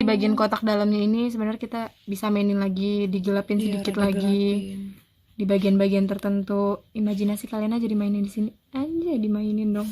bagian kotak dalamnya ini sebenarnya kita bisa mainin lagi, digelapin sedikit lagi di bagian-bagian tertentu. Imajinasi kalian aja dimainin di sini aja, dimainin dong.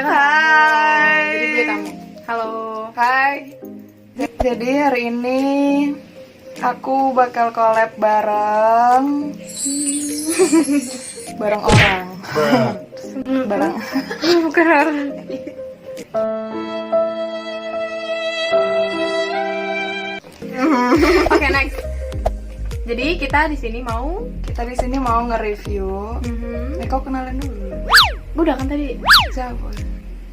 Hai. Jadi gue tamu. Halo. Hai. Jadi hari ini aku bakal collab bareng orang. Bareng. Bukan orang. Oke, next. Jadi kita di sini mau nge-review. Kau kenalan dulu. udah kan tadi. Siapa?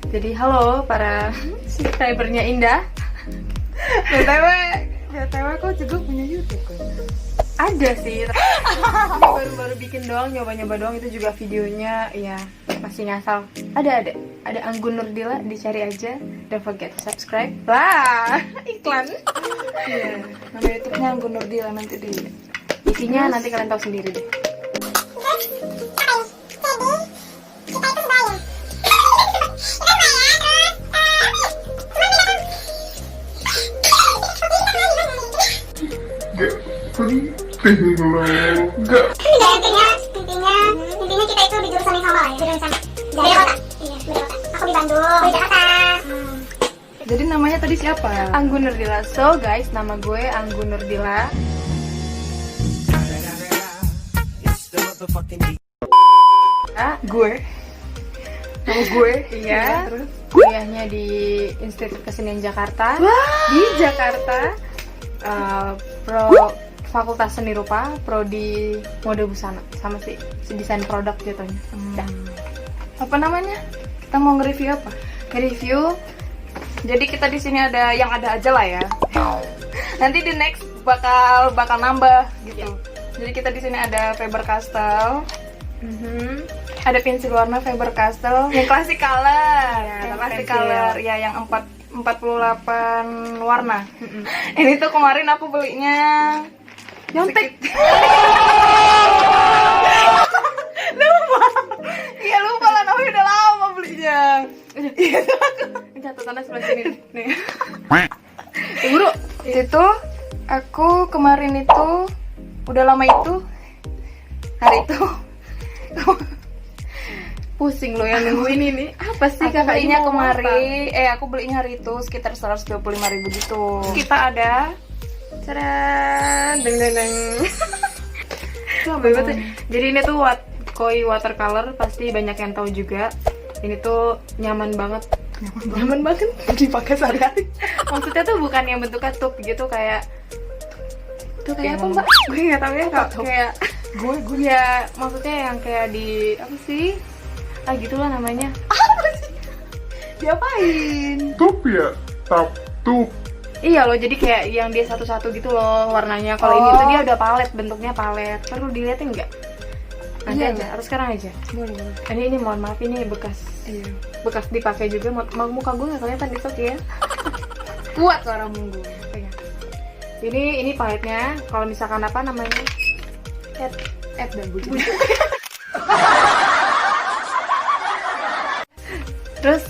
Jadi halo para subscribernya Indah. BTW kau juga punya YouTube kan? Ada sih. Ini baru-baru bikin doang, nyoba-nyoba doang, itu juga videonya ya masih ngasal. Ada Anggun Nurdila, dicari aja. Don't forget to subscribe. Wah, iklan. Iya. Nama YouTube-nya Anggun Nurdila, nanti di isinya nanti kalian tahu sendiri deh. Penting loh. Enggak. Intinya kita itu di jurusan yang sama ya, jurusan sama. Beda kota. Iya, beda kota. Aku di Bandung, di Jakarta. Jadi namanya tadi siapa? Anggun Nurdila. So guys, nama gue Anggun Nurdila. Gue. Nama gue. Iya. Terus Kuliahnya di Institut Kesenian Jakarta. Di Jakarta. Pro Fakultas Seni Rupa, prodi mode busana, sama sih desain produk jatuhnya. Dah. apa namanya? Kita mau nge-review apa? Review. Jadi kita di sini ada yang ada aja lah ya. Nanti di next bakal nambah gitu. Jadi kita di sini ada Faber-Castell. Ada pensil warna Faber-Castell yang classic color. Ya, Yang classic pensil. color ya, yang 48 warna. Ini tuh kemarin aku belinya Nyontek. Iya lupa lah, namanya udah lama belinya. Ini catatannya sebelah sini nih. Buru. Itu aku kemarin itu udah lama itu hari itu Pusing lo yang nungguin ini. Apa sih aku belinya mau kemarin aku belinya hari itu sekitar 125.000 gitu. apa? Kita ada caran deng. Jadi ini tuh koi watercolor, pasti banyak yang tahu juga. Ini tuh nyaman banget Dipakai sehari-hari. Maksudnya tuh bukan yang bentuknya tuh gitu, kayak tuh kayak apa mbak? Gue nggak tahu ya, kayak gue ya maksudnya yang kayak di apa sih? Gitulah namanya. diapain? Tup ya. Tup. Iya loh, jadi kayak yang dia satu-satu gitu loh warnanya. Kalau ini tuh dia udah palet, bentuknya palet. Perlu dilihatin nggak? Nanti Iya, aja, harus sekarang aja. Boleh. Ini mohon maaf, ini bekas dipakai juga. Muka gue nggak kelihatan di stock ya. Kuat suara munggu. Iya. Ini paletnya. Kalau misalkan apa namanya? Dan bujuk. Terus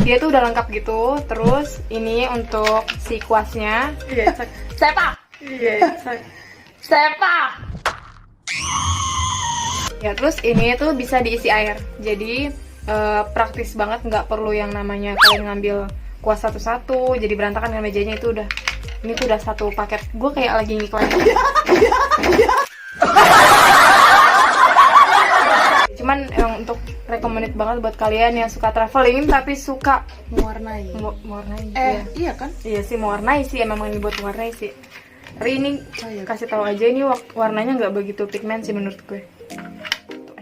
dia tuh udah lengkap gitu. Terus ini untuk si kuasnya. Iya, sepak. Iya, Sepak. ya, terus ini tuh bisa diisi air. Jadi praktis banget, nggak perlu yang namanya kalian ngambil kuas satu-satu jadi berantakan dengan mejanya. Itu udah, ini tuh udah satu paket. Gue kayak lagi ngiklan. Cuman yang untuk recommended banget buat kalian yang suka traveling tapi suka Mewarnai. mewarnai. Iya kan? Iya sih, mewarnai sih, emang ini buat mewarnai sih. Tapi ini iya. kasih tahu aja, ini warnanya nggak begitu pigmen sih menurut gue.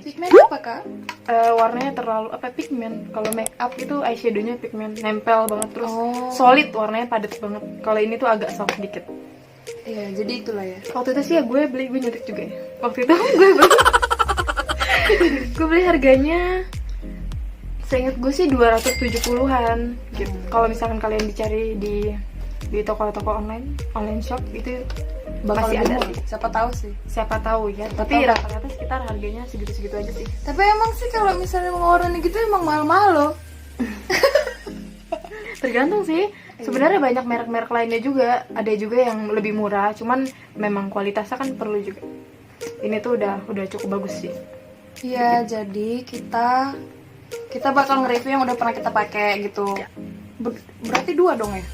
Pigmen apa kak? Warnanya terlalu pigmen. Kalau make up itu eyeshadownya pigmen, nempel banget, terus Oh. solid, warnanya padat banget. Kalau ini tuh agak soft dikit. Iya, jadi itulah ya. Waktu itu sih ya gue nyontek juga ya. Waktu itu gue beli harganya, seingat gue sih 270-an gitu. Kalau misalkan kalian dicari di di toko-toko online shop itu bakal Masih lebih ada murah. sih, siapa tahu sih. Siapa tahu ya, tapi tahu. rata-rata sekitar harganya segitu-segitu aja sih. Tapi emang sih kalau misalnya mau warna gitu emang mahal-mahal loh. Tergantung sih. Sebenarnya banyak merek-merek lainnya juga, ada juga yang lebih murah, cuman memang kualitasnya kan perlu juga. Ini tuh udah cukup bagus sih. Iya, jadi kita bakal nge-review yang udah pernah kita pakai gitu. Berarti 2 dong ya?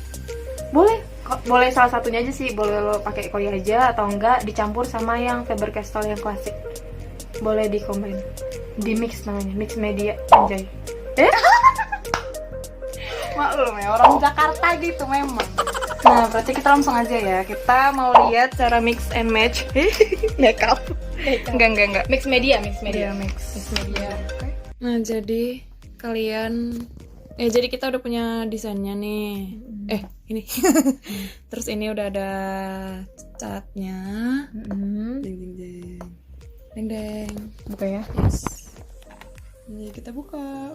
Boleh salah satunya aja sih, boleh lo pakai koi aja atau enggak dicampur sama yang Faber-Castell yang klasik. Boleh di combine, di mix namanya, mix media, anjay. Maklum ya, orang Jakarta gitu memang. Nah, berarti kita langsung aja ya. Kita mau lihat cara mix and match makeup. Enggak. Mix media. Iya, mix media. Oke. Nah, jadi kalian jadi kita udah punya desainnya nih. Ini. Terus ini udah ada catnya. Deng. Buka ya. Yes. Ini kita buka.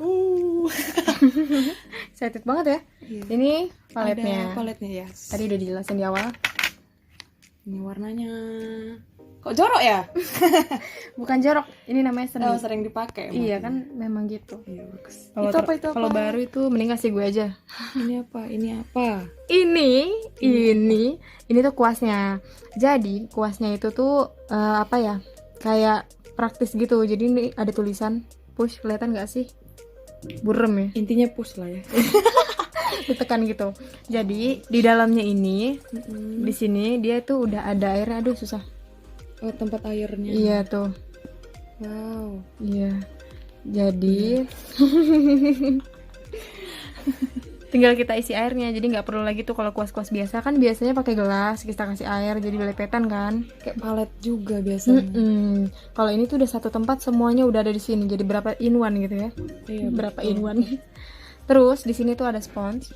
Excited banget ya. Iya. Ini paletnya. Ada paletnya, yes. Tadi udah dijelasin di awal. Ini warnanya. Kok jorok ya? Bukan jorok, ini namanya seni. Sering dipakai. Iya kan, memang gitu. Iya, bagus. Kalau Itu apa? Kalau baru itu mending kasih gue aja. Ini apa? Ini tuh kuasnya. Jadi kuasnya itu tuh apa ya? Kayak praktis gitu. Jadi ini ada tulisan push, kelihatan nggak sih? Burem ya. Intinya push lah ya. Ditekan gitu. Jadi di dalamnya ini, di sini dia tuh udah ada airnya. Aduh susah. Oh, tempat airnya. Iya tuh. Wow. Iya. Jadi tinggal kita isi airnya. Jadi nggak perlu lagi tuh kalau kuas-kuas biasa kan biasanya pakai gelas kita kasih air jadi belepetan kan. Kayak palet juga biasanya. Kalau ini tuh udah satu tempat semuanya udah ada di sini. Jadi berapa in one gitu ya? Iya, Berapa in one. Terus di sini tuh ada spons.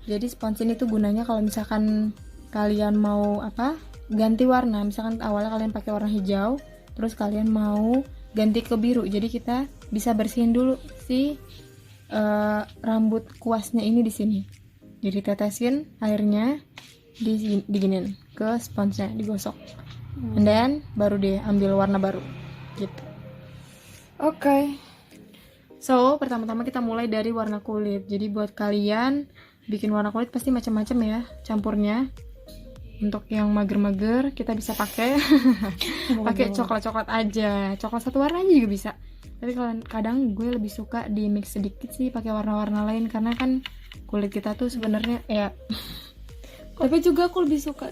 Jadi spons ini tuh gunanya kalau misalkan kalian mau ganti warna, misalkan awalnya kalian pakai warna hijau, terus kalian mau ganti ke biru, jadi kita bisa bersihin dulu si rambut kuasnya ini di sini. Jadi tetesin airnya, diginin ke sponsnya, digosok, and then baru deh ambil warna baru, gitu. Oke. So pertama-tama kita mulai dari warna kulit. Jadi buat kalian bikin warna kulit pasti macam-macam ya campurnya. Untuk yang mager-mager kita bisa pakai coklat-coklat aja, coklat satu warna aja juga bisa. Tapi kadang gue lebih suka di mix sedikit sih pakai warna-warna lain karena kan kulit kita tuh sebenarnya ya. Tapi juga aku lebih suka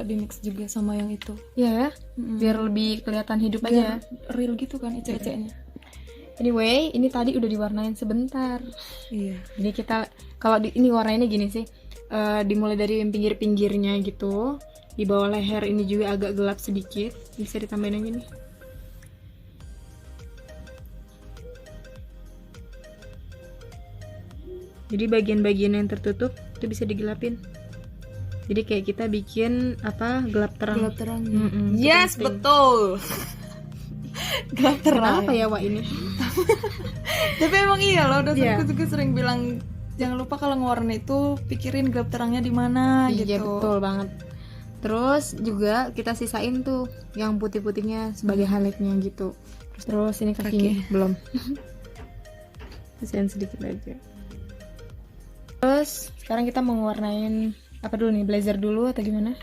di mix juga sama yang itu. Iya ya, biar lebih kelihatan hidup aja. Real gitu kan ecek-eceknya. Anyway, ini tadi udah diwarnain sebentar. Iya. Jadi kita kalau ini warnanya gini sih. Dimulai dari pinggir-pinggirnya gitu, di bawah leher ini juga agak gelap sedikit, bisa ditambahin yang gini. Jadi bagian-bagian yang tertutup itu bisa digelapin. Jadi kayak kita bikin gelap terang. Gelap terang. Yes, betul. Gelap terang. Kenapa ya Wak ini? Tapi emang iya loh, Iya. dosenku juga sering bilang jangan lupa kalau ngewarna itu pikirin gelap terangnya di mana gitu. Iya betul banget. Terus juga kita sisain tuh yang putih-putihnya sebagai highlightnya gitu. Terus ini kakinya belum. Sisain sedikit aja. Terus sekarang kita mau warnain apa dulu nih? Blazer dulu atau gimana?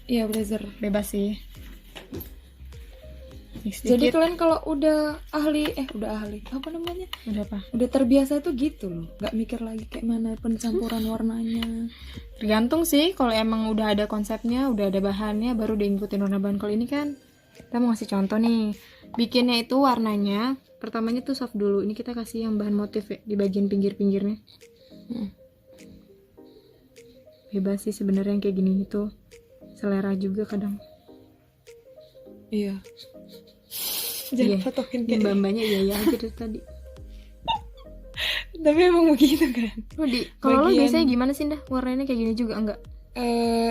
Iya, blazer. Bebas sih. Jadi kalian kalau udah ahli apa namanya? Udah apa? Udah terbiasa itu gitu loh, nggak mikir lagi kayak mana pencampuran warnanya. Tergantung sih, kalau emang udah ada konsepnya, udah ada bahannya, baru diikutin warna bahan. Kalau ini kan kita mau ngasih contoh nih, bikinnya itu warnanya pertamanya tuh soft dulu. Ini kita kasih yang bahan motif ya di bagian pinggir-pinggirnya. Bebas sih sebenarnya yang kayak gini itu selera juga kadang. Iya. Iya, Fotokin kayak mbak-mbaknya iya aja dari tadi. Tapi emang begitu kan. Kalau lo biasanya gimana sih dah? Warnanya kayak gini juga enggak?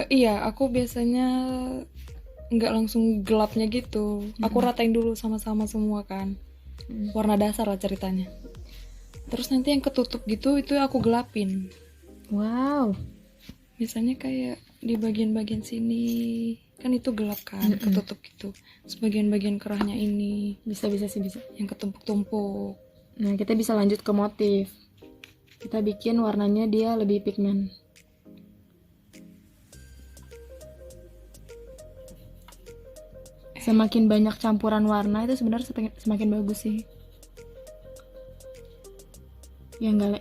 Iya, aku biasanya nggak langsung gelapnya gitu. Aku ratain dulu sama-sama semua kan. Warna dasar lah ceritanya. Terus nanti yang ketutup gitu itu aku gelapin. Wow. Misalnya kayak di bagian-bagian sini kan itu gelap kan, ketutup gitu. Sebagian-bagian kerahnya ini Bisa sih bisa. yang ketumpuk-tumpuk. Nah, kita bisa lanjut ke motif. Kita bikin warnanya dia lebih pigmen. Semakin banyak campuran warna itu sebenarnya semakin bagus sih. Ya enggak, Le?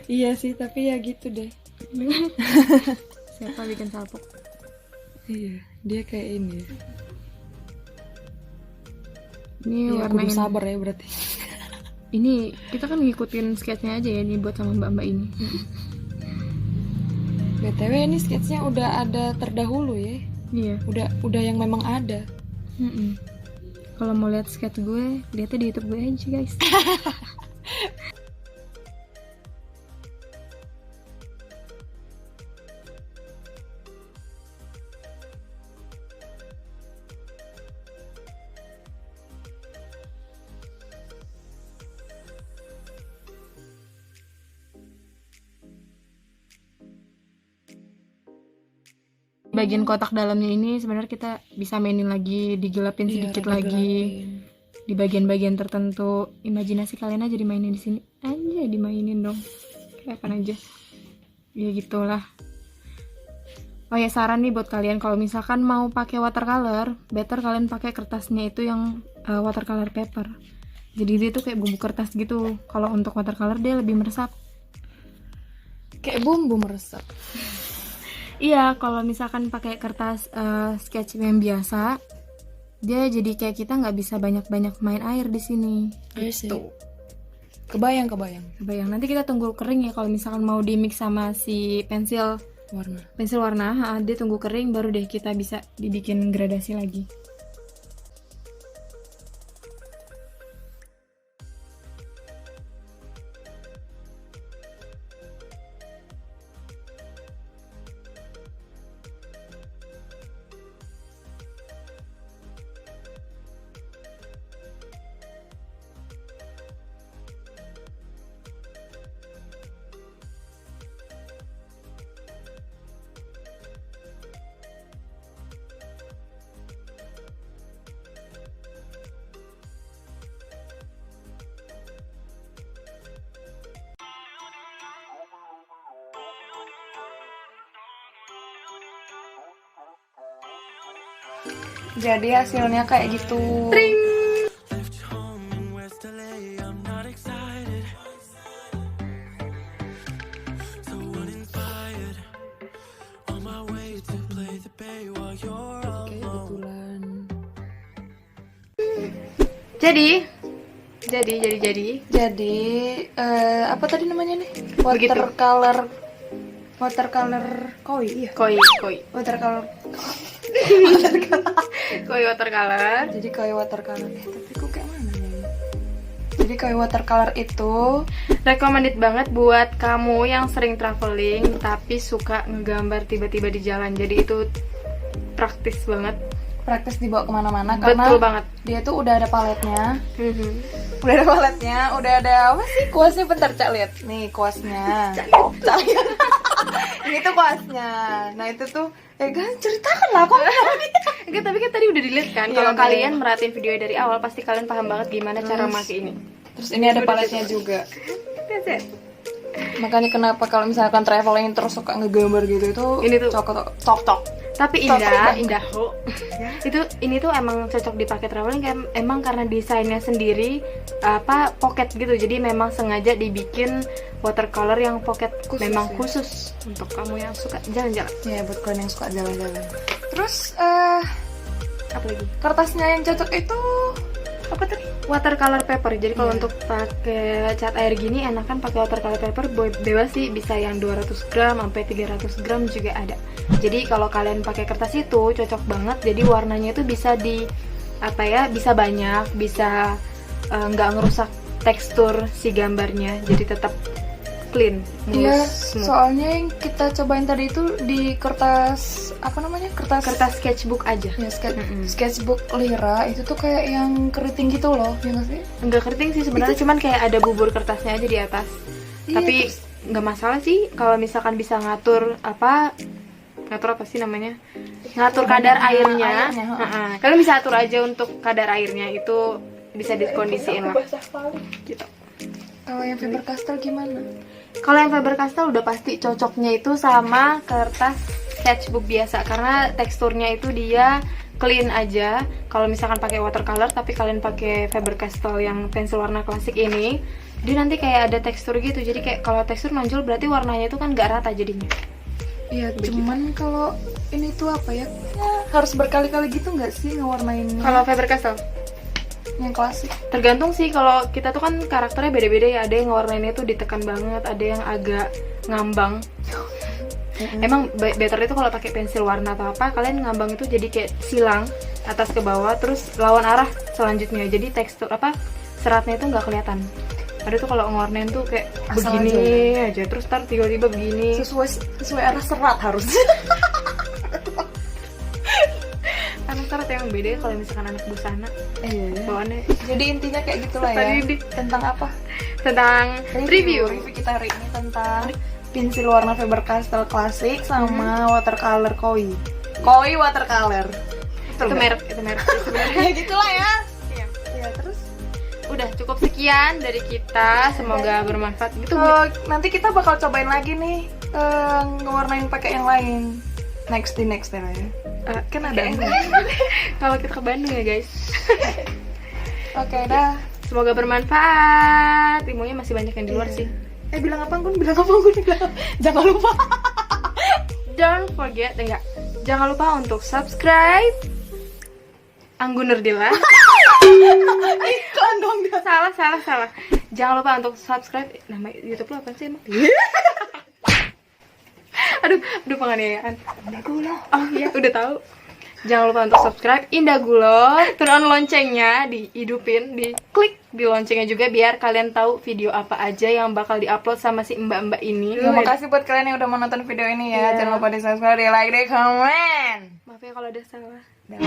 Iya sih, tapi ya gitu deh. Siapa bikin salpok? Iya, dia kayak ini. Ini Ya, warna kudu ini. sabar ya berarti. Ini kita kan ngikutin sketchnya aja ya, ini buat sama mbak-mbak ini. BTW ini sketsnya udah ada terdahulu ya. Iya. Udah yang memang ada. Kalau mau lihat sketch gue, lihatnya di YouTube gue aja, guys. Bagian kotak dalamnya ini sebenarnya kita bisa mainin lagi, digelapin sedikit rada lagi gelapin. di bagian-bagian tertentu. Imajinasi kalian aja dimainin di sini aja, dimainin dong kayak apa aja ya gitulah. Oh ya, saran nih buat kalian kalau misalkan mau pakai watercolor, better kalian pakai kertasnya itu yang watercolor paper. Jadi dia tuh kayak bumbu kertas gitu. Kalau untuk watercolor dia lebih meresap. Kayak bumbu meresap. Iya, kalau misalkan pakai kertas sketch yang biasa, dia jadi kayak kita nggak bisa banyak-banyak main air di sini. Gitu. Kebayang. Bayang, nanti kita tunggu kering ya kalau misalkan mau di mix sama si pensil warna, dia tunggu kering baru deh kita bisa dibikin gradasi lagi. Jadi hasilnya kayak gitu. Jadi apa tadi namanya nih? Watercolor koi, iya. Koi. Watercolor. Koi watercolor. Jadi koi watercolor. Tapi kok kayak mana nih? Jadi koi watercolor itu Recommended banget buat kamu yang sering traveling tapi suka ngegambar tiba-tiba di jalan. Jadi itu praktis banget. praktis dibawa kemana-mana karena Betul banget. dia tuh udah ada paletnya. Udah ada paletnya, udah ada apa sih kuasnya, bentar Cak lihat. Nih kuasnya. Cak lihat. Ini tuh kuasnya. Nah, itu tuh kan ceritakan lah kok. Enggak, tapi kan tadi udah dilihat kan. Iya, Kalau udah. kalian merhatiin video dari awal pasti kalian paham banget gimana cara make ini. Terus ini ada paletnya juga. Makanya kenapa kalau misalkan traveling terus suka ngegambar gitu itu Ini tuh tok. Tapi indah ho. Ini tuh emang cocok dipakai traveling emang karena desainnya sendiri pocket gitu. Jadi memang sengaja dibikin watercolor yang pocket Khusus, memang ya? khusus untuk kamu yang suka jalan-jalan. Ya buat kalian yang suka jalan-jalan. Terus Apa lagi? kertasnya yang cocok itu apa tadi? Watercolor paper. Jadi kalau Iya. untuk pakai cat air gini enakan pakai watercolor paper. Bebas sih, bisa yang 200 gram sampai 300 gram juga ada. Jadi kalau kalian pakai kertas itu cocok banget. Jadi warnanya itu bisa bisa banyak, bisa nggak ngerusak tekstur si gambarnya. Jadi tetap clean, Iya, mulus, smooth. soalnya yang kita cobain tadi itu di kertas apa namanya? Kertas sketchbook aja. ya, sketchbook Lira itu tuh kayak yang keriting gitu loh, ya nggak sih? Enggak keriting sih sebenarnya, cuman kayak ada bubur kertasnya aja di atas. Iya, Tapi terus nggak masalah sih kalau misalkan bisa ngatur apa sih namanya, ngatur kadar airnya. Kalian bisa atur aja untuk kadar airnya, itu bisa dikondisiin lah gitu. Kalau yang Faber Castell gimana? Kalau yang Faber Castell udah pasti cocoknya itu sama kertas sketchbook biasa, karena teksturnya itu dia clean aja. Kalau misalkan pakai watercolor tapi kalian pakai Faber Castell yang pensil warna klasik ini, dia nanti kayak ada tekstur gitu. Jadi kayak kalau tekstur nonjol berarti warnanya itu kan nggak rata jadinya. Iya, cuman kalau ini tuh apa ya? Harus berkali-kali gitu nggak sih ngewarnainnya? Kalau Faber Castell yang klasik. tergantung sih, kalau kita tuh kan karakternya beda-beda ya. Ada yang warnanya tuh ditekan banget, ada yang agak ngambang. Emang better itu kalau pakai pensil warna atau apa, kalian ngambang itu jadi kayak silang atas ke bawah, terus lawan arah selanjutnya. Jadi tekstur apa seratnya itu nggak kelihatan. Ada tuh kalau ngewarnain tuh kayak Asal begini aja, terus tar tiba-tiba begini. Sesuai arah serat harus. Anak serat yang beda kalau misalkan anak busana Iya. bawaannya. Jadi intinya kayak gitulah ya. Tadi Tentang apa? tentang review. kita hari ini tentang pensil warna Faber Castell klasik sama watercolor koi. Koi watercolor. Itu merek Ya gitulah ya. Iya. Ya terus Udah cukup sekian dari kita, semoga bermanfaat gitu. nanti kita bakal cobain lagi nih ngewarnain pakai yang lain. Next ya. Kan ada. Kalau kita ke Bandung ya guys. Oke dah. Semoga bermanfaat. Ilmunya masih banyak yang di luar sih. Bilang apa Gun? Jangan lupa. Don't forget, jangan lupa untuk subscribe Anggun Nurdila. Iklan dong dia. Salah. Jangan lupa untuk subscribe. Nama YouTube lo apa sih emang? aduh penganiayaan. Indagulo. Oh iya, udah tahu. Jangan lupa untuk subscribe Indagulo, turn on loncengnya, dihidupin, diklik di loncengnya juga biar kalian tahu video apa aja yang bakal diupload sama si mbak-mbak ini. Terima kasih buat kalian yang udah menonton video ini ya. Iya. Jangan lupa di subscribe, di like, di komen. Maaf ya kalau ada salah. Dah.